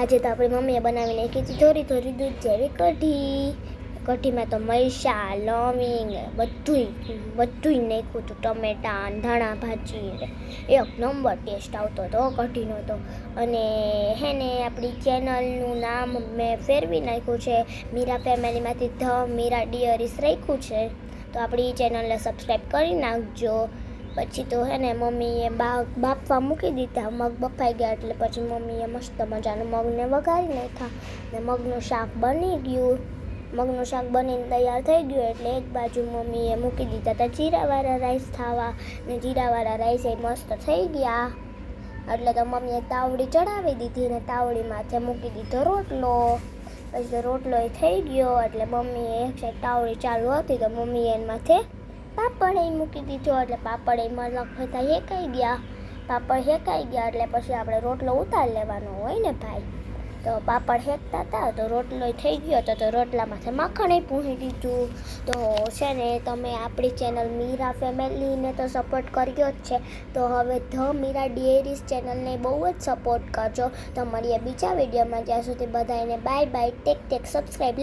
આજે તો આપણી મમ્મીએ બનાવી નાખી હતી થોડી થોડી દૂધ જેવી કઢી. કઢીમાં તો મરચાં, લવિંગ બધુંય નાખ્યું હતું, ટમેટાં, ધાણા ભાજી. એક નંબર ટેસ્ટ આવતો હતો કઢીનો તો. અને હે ને આપણી ચેનલનું નામ મેં ફેરવી નાખ્યું છે, મીરા ફેમિલીમાંથી ધ મીરા ડિયરીસ રાખ્યું છે. તો આપણી ચેનલને સબસ્ક્રાઈબ કરી નાખજો. પછી તો હે ને મમ્મીએ બાફવા મૂકી દીધા, મગ બફાઈ ગયા એટલે પછી મમ્મીએ મસ્ત મજાનું મગને વઘારી નાખ્યા ને મગનું શાક બની ગયું. મગનું શાક બનીને તૈયાર થઈ ગયું એટલે એક બાજુ મમ્મીએ મૂકી દીધા હતા જીરાવાળા રાઈસ ખાવા, ને જીરાવાળા રાઈસ એ મસ્ત થઈ ગયા. એટલે તો મમ્મીએ તાવડી ચડાવી દીધી ને તાવડી માથે મૂકી દીધો રોટલો. પછી તો રોટલો એ થઈ ગયો એટલે મમ્મીએ એક સાઈડ તાવડી ચાલુ હતી તો મમ્મીએ એના માથે પાપડ એ મૂકી દીધો એટલે પાપડ એ મલક થતા શેકાઈ ગયા. પાપડ શેકાઈ ગયા એટલે પછી આપણે રોટલો ઉતારી લેવાનો હોય ને ભાઈ. તો પાપડ શેકતા હતા તો રોટલો થઈ ગયો હતો તો રોટલામાંથી માખણ પૂરી દીધું. તો છે ને તમે આપણી ચેનલ મીરા ફેમિલીને તો સપોર્ટ કર્યો જ છે, તો હવે ધ મીરા ડિયરીસ ચેનલને બહુ જ સપોર્ટ કરજો. તો મળીએ બીજા વિડીયોમાં, જ્યાં સુધી બધાને બાય બાય, ટેક સબસ્ક્રાઈબ.